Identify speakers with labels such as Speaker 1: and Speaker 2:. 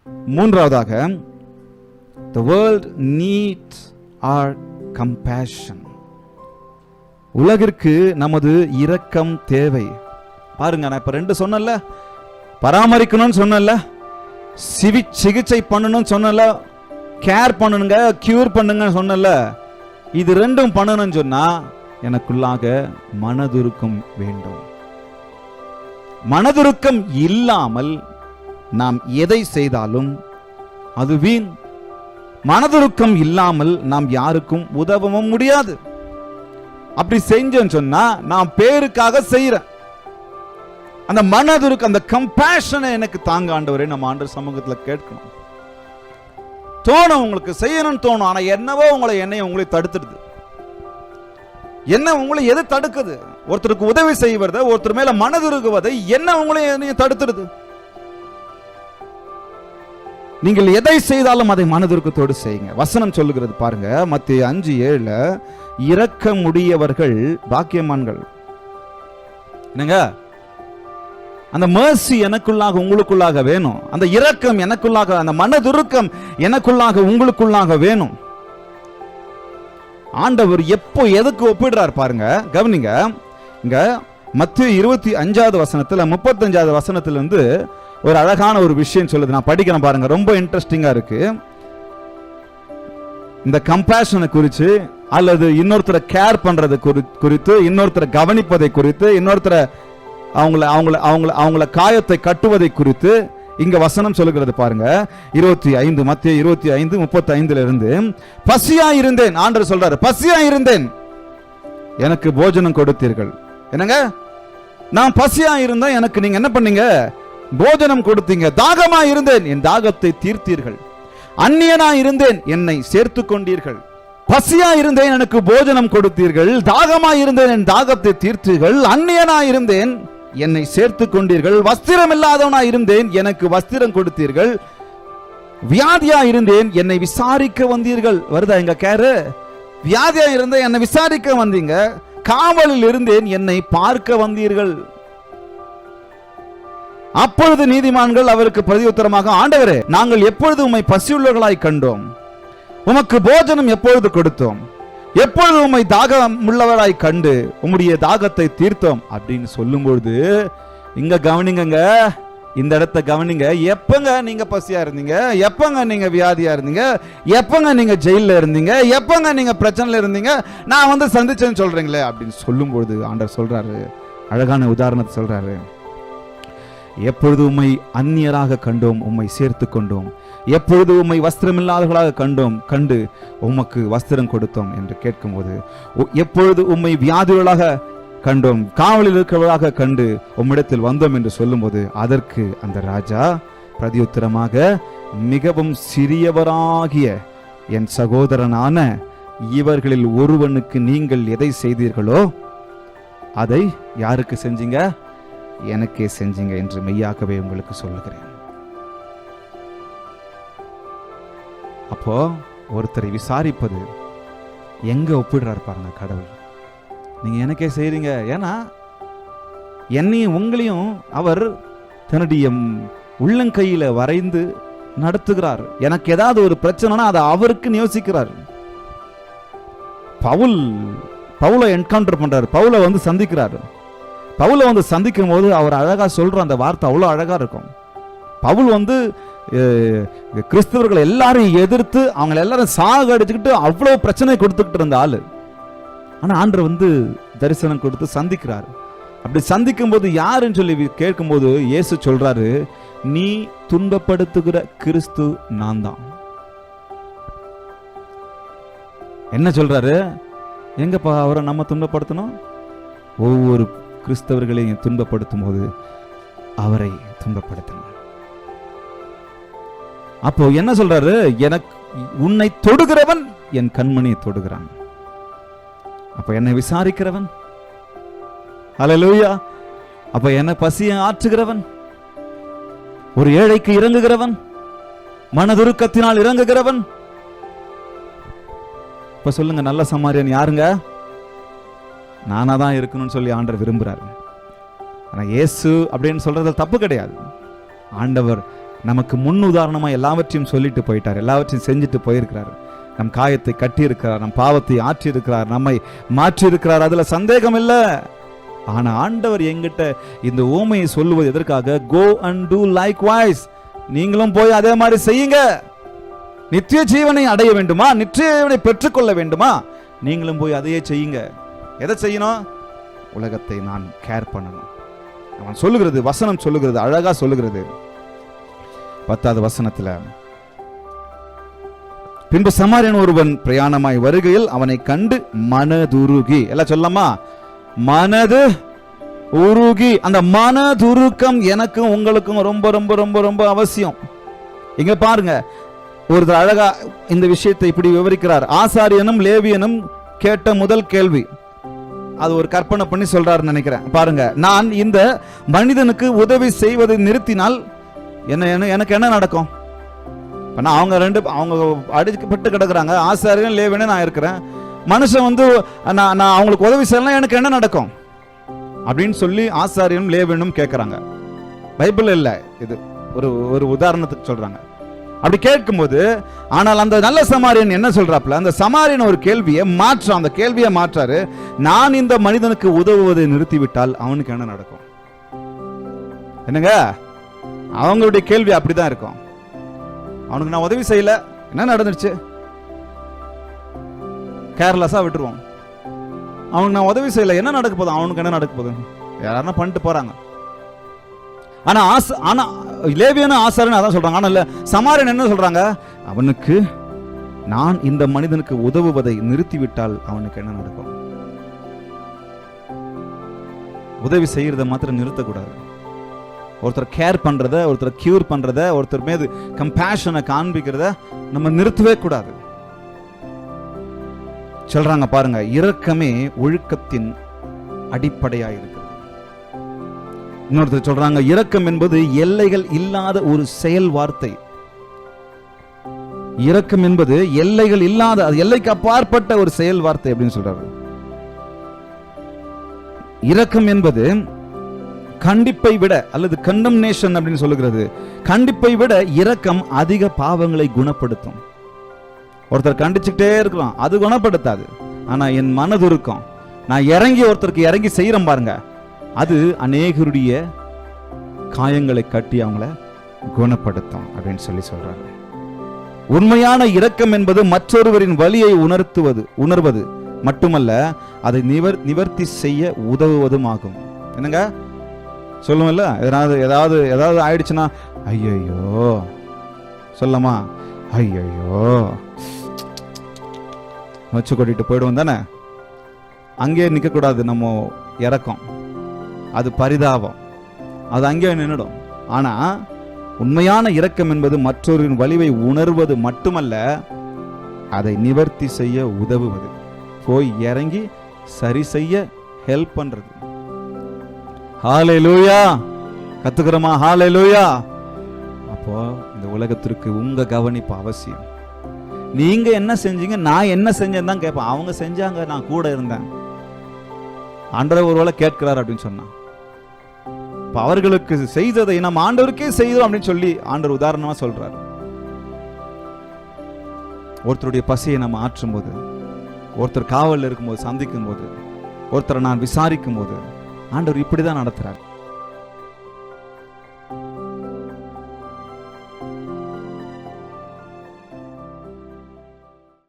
Speaker 1: மூன்றாவதாக, the world needs our compassion. உலகிற்கு நமது இரக்கம் தேவை. பாருங்க, நான் இப்ப 2 சொன்னல, பராமரிக்கணும்னு சொன்னல, சிகிச்சை பண்ணணும்னு சொன்னல, கேர் பண்ணுங்க, கியூர் பண்ணுங்க சொன்னல, இது 2ம் பண்ணணும்னு சொன்னா எனக்குள்ளாக மனதுருக்கம் வேண்டும். மனதுருக்கம் இல்லாமல் நாம் எதை செய்தாலும் அது வீண். மனதுருக்கம் இல்லாமல் நாம் யாருக்கும் உதவவும் முடியாது. அப்படி செஞ்சேன்னு சொன்னா நான் பேருக்காக செய்யறேன். அந்த மனதுருக்கம், அந்த கம்பேஷனை எனக்கு தாங்க ஆண்டவரே நம்ம ஆண்டவர் சமூகத்தில் கேட்கணும். தோணும், உங்களுக்கு செய்யணும்னு தோணும். ஆனா என்னவோ உங்களை தடுத்துடுது. என்ன உங்களை எது தடுக்குது? ஒருத்தருக்கு உதவி செய்வதை, ஒருத்தர் மேல மனதுருகுவதை என்ன உங்களை தடுத்துடுது? நீங்கள் எதை செய்தாலும் அதை மனதுருக்கத்தோடு செய்யுங்க. வசனம் சொல்லுகிறது பாருங்க, மத்தேயு 5:7, இரக்கமுடையவர்கள் பாக்கியவான்கள். என்னங்க, அந்த mercy எனக்குள்ளாக உங்களுக்குள்ளாக வேணும். அந்த இரக்கம் எனக்குள்ளாக, அந்த மனதுருக்கம் எனக்குள்ளாக உங்களுக்குள்ளாக வேணும். ஆண்டவர் எப்போ எதுக்கு ஒப்பிடுறார் பாருங்க, கவனிங்க. இங்க மத்தேயு 25வது வசனத்துல 35வது வசனத்துல இருந்து ஒரு அழகான ஒரு விஷயம் சொல்லுது. நான் படிக்கிறேன் பாருங்க, ரொம்ப இன்ட்ரெஸ்டிங்கா இருக்கு. இந்த கம்பேஷனை குறித்து, அல்லது இன்னொருத்தரை கேர் பண்றது குறித்து, இன்னொருத்தரை கவனிப்பதை குறித்து, இன்னொருத்தரை அவங்கள காயத்தை கட்டுவதை குறித்து இங்க வசனம் சொல்லுகிறது பாருங்க. 25, மத்தேயு 25:35 இருந்து, பசியா இருந்தேன், ஆண்டவர் சொல்றாரு, பசியா இருந்தேன், எனக்கு போஜனம் கொடுத்தீர்கள். என்னங்க, நான் பசியா இருந்தேன், எனக்கு நீங்க என்ன பண்ணீங்க? போஜனம் கொடுத்தீங்க. தாகமா இருந்தேன், என் தாகத்தை தீர்த்தீர்கள். அந்நியனா இருந்தேன், என்னை சேர்த்து கொண்டீர்கள். பசியா இருந்தேன், எனக்கு போஜனம் கொடுத்தீர்கள். தாகமா இருந்தேன், என் தாகத்தை தீர்த்தீர்கள். அந்நியனா இருந்தேன், என்னை சேர்த்து கொண்டீர்கள். வஸ்திரம் இல்லாதவனா இருந்தேன், எனக்கு வஸ்திரம் கொடுத்தீர்கள். வியாதியா இருந்தேன், என்னை விசாரிக்க வந்தீர்கள். வருதா எங்க கேரு? வியாதியா இருந்தேன், என்னை விசாரிக்க வந்தீங்க. காவலில் இருந்தேன், என்னை பார்க்க வந்தீர்கள். அப்பொழுது நீதிமான்கள் அவருக்கு பிரதியுத்தரமாக, ஆண்டவரே, நாங்கள் எப்பொழுது உம்மை பசியுள்ளவர்களாய் கண்டோம்? உமக்கு போஜனம் எப்பொழுது கொடுத்தோம்? எப்பொழுது உம்மை தாகம் உள்ளவராய் கண்டு உம்முடைய தாகத்தை தீர்த்தோம் அப்படின்னு சொல்லும்பொழுது, இங்க கவனிங்க, இந்த இடத்தை கவனிங்க. எப்பங்க நீங்க பசியா இருந்தீங்க? எப்பங்க நீங்க வியாதியா இருந்தீங்க? எப்பங்க நீங்க ஜெயில இருந்தீங்க? எப்பங்க நீங்க பிரச்சனையில இருந்தீங்க? நான் வந்து சந்திச்சேன்னு சொல்றீங்களே அப்படின்னு சொல்லும்பொழுது ஆண்டவர் சொல்றாரு, அழகான உதாரணத்தை சொல்றாரு. எப்பொழுது உம்மை அந்நியராக கண்டோம், உம்மை சேர்த்து கொண்டோம். எப்பொழுது உம்மை வஸ்திரமில்லாதவர்களாக கண்டு உமக்கு வஸ்திரம் கொடுத்தோம் என்று கேட்கும்போது, எப்பொழுது உம்மை வியாதிகளாக கண்டோம், காவலில் இருக்கிறவர்களாக கண்டு உம்மிடத்தில் வந்தோம் என்று சொல்லும்போது, அதற்கு அந்த ராஜா பிரதியுத்தரமாக, மிகவும் சிறியவராகிய என் சகோதரனான இவர்களில் ஒருவனுக்கு நீங்கள் எதை செய்தீர்களோ அதை யாருக்கு செஞ்சீங்க? எனக்கே செஞ்சீங்க என்று மெய்யாகவே உங்களுக்கு சொல்லுகிறேன். அப்போ ஒருத்தரை விசாரிப்பது எங்க ஒப்பிடுறாரு பாருங்க கடவுள். நீங்க எனக்கே செய்றீங்க, ஏன்னா என்னையும் உங்களையும் அவர் தன்னுடைய உள்ளங்கையில வரைந்து நடத்துகிறார். எனக்கு ஏதாவது ஒரு பிரச்சனைனா அதை அவருக்கு யோசிக்கிறார். பவுலை என்கவுண்டர் பண்றாரு, பவுலை வந்து சந்திக்கிறாரு. பவுலை வந்து சந்திக்கும் போது அவர் அழகா சொல்ற அந்த வார்த்தை அவ்வளோ அழகா இருக்கும். பவுல் வந்து கிறிஸ்தவர்கள் எல்லாரையும் எதிர்த்து அவங்க எல்லாரும் சாகடிச்சுக்கிட்டு அவ்வளோ பிரச்சனை கொடுத்துக்கிட்டு இருந்த ஆளு. ஆனா ஆண்டவர் வந்து தரிசனம் கொடுத்து சந்திக்கிறாரு. அப்படி சந்திக்கும் போது யாருன்னு சொல்லி கேட்கும்போது இயேசு சொல்றாரு, நீ துன்பப்படுத்துகிற கிறிஸ்து நான் தான். என்ன சொல்றாரு? எங்கப்பா அவரை நம்ம துன்பப்படுத்தணும்? ஒவ்வொரு கிறிஸ்தவர்களையும் துன்பப்படுத்தும் போது அவரை துன்பப்படுத்தணும். அப்போ என்ன சொல்றாரு? எனக்கு உன்னை தொடுகிறவன் என் கண்மணியை தொடுகிறான். அப்ப என்னை விசாரிக்கிறவன், ஹல்லேலூயா, அப்ப என்ன பசியை ஆற்றுகிறவன், ஒரு ஏழைக்கு இறங்குகிறவன், மனதுருக்கத்தினால் இறங்குகிறவன். இப்ப சொல்லுங்க, நல்ல சமாரியன் யாருங்க? நானா தான் இருக்கணும்னு சொல்லி ஆண்டவர் விரும்புறாரு. ஆனா இயேசு அப்படின்னு சொல்றது தப்பு கிடையாது. ஆண்டவர் நமக்கு முன் உதாரணமா எல்லாவற்றையும் சொல்லிட்டு போயிட்டார், எல்லாவற்றையும் செஞ்சுட்டு போயிருக்கிறார். நம் காயத்தை கட்டி இருக்கிறார், நம் பாவத்தை ஆற்றி இருக்கிறார், நம்மை மாற்றி இருக்கிறார், அதுல சந்தேகம் இல்லை. ஆனா ஆண்டவர் எங்கிட்ட இந்த ஊமையை சொல்லுவது எதற்காக? Go and do likewise, நீங்களும் போய் அதே மாதிரி செய்யுங்க. நித்திய ஜீவனை அடைய வேண்டுமா, நித்திய ஜீவனை பெற்றுக்கொள்ள வேண்டுமா, நீங்களும் போய் அதையே செய்யுங்க. எதை செய்யணும்? உலகத்தை நான் கேர் பண்ணணும். அவன் சொல்லுகிறது, வசனம் சொல்லுகிறது, அழகா சொல்லுகிறது 10வது வசனத்துல, பின்பு சமாரியன் ஒருவன் பிரயாணமாய் வருகையில் அவனை கண்டு மனதுருகி, எல்லாம் சொல்லலாமா? மனது உருகி. அந்த மனதுருக்கம் எனக்கும் உங்களுக்கும் ரொம்ப ரொம்ப ரொம்ப ரொம்ப அவசியம். இங்க பாருங்க, ஒருத்தர் அழகா இந்த விஷயத்தை இப்படி விவரிக்கிறார். ஆசாரியனும் லேவியனும் கேட்ட முதல் கேள்வி, அது ஒரு கற்பனை பண்ணி சொல்றாருன்னு நினைக்கிறேன். பாருங்க, நான் இந்த மனிதனுக்கு உதவி செய்வதை நிறுத்தினால் எனக்கு என்ன நடக்கும்? அவங்க அடிக்கப்பட்டு கிடக்குறாங்க, ஆசாரியன் லேவியனும் நான் இருக்கிறேன். மனுஷன் வந்து நான் அவங்களுக்கு உதவி செய்யலாம், எனக்கு என்ன நடக்கும் அப்படின்னு சொல்லி ஆசாரியனும் லேவியனும் கேட்கிறாங்க. பைபிள் இல்ல, இது ஒரு உதாரணத்துக்கு சொல்றாங்க. அப்படி கேட்கும்போது, ஆனால் அந்த நல்ல சமாரியன் என்ன சொல்றாப்ல, அந்த சமாரியன் ஒரு கேள்வியை மாற்றான். அந்த கேள்வியை மாற்றாரு, நான் இந்த மனிதனுக்கு உதவுவதை நிறுத்திவிட்டால் அவனுக்கு என்ன நடக்கும்? என்னங்க, அவங்களுடைய கேள்வி அப்படிதான் இருக்கும். அவனுக்கு நான் உதவி செய்யல, என்ன நடந்துருச்சு? கேர்லெஸ்ஸா விட்டுருவோம். அவனுக்கு நான் உதவி செய்யல, என்ன நடக்க போகுது? அவனுக்கு என்ன நடக்க போகுது? யாராவது பண்ணிட்டு போறாங்க. ஆனா லேவியனும் ஆசாரியனும் அதான் சொல்றாங்க. ஆனா சமாரியன் என்ன சொல்றாங்க? அவனுக்கு நான் இந்த மனிதனுக்கு உதவுவதை நிறுத்திவிட்டால் அவனுக்கு என்ன நடக்கும்? உதவி செய்யறதை மாத்திரம் நிறுத்தக்கூடாது. ஒருத்தர் கேர் பண்றத, ஒருத்தர் கியூர் பண்றத, ஒருத்தர் மீது கம்பேஷனை காண்பிக்கிறத நம்ம நிறுத்தவே கூடாது. சொல்றாங்க பாருங்க, இரக்கமே ஒழுக்கத்தின் அடிப்படையா இருக்கிறது. இன்னொருத்தர் சொல்றாங்க, இரக்கம் என்பது எல்லைகள் இல்லாத ஒரு செயல் வார்த்தை. இரக்கம் என்பது எல்லைகள் இல்லாத, அது எல்லைக்கு அப்பாற்பட்ட ஒரு செயல் வார்த்தை அப்படின்னு சொல்றாரு. இரக்கம் என்பது கண்டிப்பை விட, அல்லது கண்டம்னேஷன் அப்படின்னு சொல்லுகிறது, கண்டிப்பை விட இரக்கம் அதிக பாவங்களை குணப்படுத்தும். ஒருத்தர் கண்டிச்சுட்டே இருக்கலாம், அது குணப்படுத்தாது. ஆனா என் மனதுருக்கம், நான் இறங்கி ஒருத்தருக்கு இறங்கி செய்யறேன் பாருங்க, அது அநேகருடைய காயங்களை கட்டி அவங்கள குணப்படுத்தும் அப்படின்னு சொல்லி சொல்றாங்க. உண்மையான இரக்கம் என்பது மற்றொருவரின் வலியை உணர்வது மட்டுமல்ல, அதை நிவர்த்தி செய்ய உதவுவதும் ஆகும். என்னங்க சொல்லுவோம்ல, ஏதாவது ஆயிடுச்சுன்னா ஐயோ சொல்லமா, ஐயோ வச்சு கொட்டிட்டு போயிடுவோம் தானே. அங்கே நிக்க கூடாது. நம்ம இறக்கம், அது பரிதாபம், அது அங்கே நின்றுடும். ஆனா உண்மையான இரக்கம் என்பது மற்றொருவரின் வலிவை உணர்வது மட்டுமல்ல, அதை நிவர்த்தி செய்ய உதவுவது, போய் இறங்கி சரி செய்ய ஹெல்ப் பண்றது. ஹல்லேலூயா, கத்துக்கிறோமா? ஹல்லேலூயா. அப்போ இந்த உலகத்திற்கு உங்க கவனிப்பு அவசியம். நீங்க என்ன செஞ்சீங்க, நான் என்ன செஞ்சேன்னு தான் கேட்பேன். அவங்க செஞ்சாங்க, நான் கூட இருந்தேன். ஆண்டவர் ஒருவேளை கேட்கிறார் அப்படின்னு சொன்னா, அவர்களுக்கு செய்ததை நம்ம ஆண்டவருக்கே செய்தோம் அப்படின்னு சொல்லி ஆண்டவர் உதாரணமா சொல்றாரு. ஒருத்தருடைய பசியை நம்ம ஆற்றும் போது, ஒருத்தர் காவல் இருக்கும்போது, சந்திக்கும் போது, ஒருத்தரை நான் விசாரிக்கும் போது, ஆண்டவர் இப்படிதான் நடத்துறார்.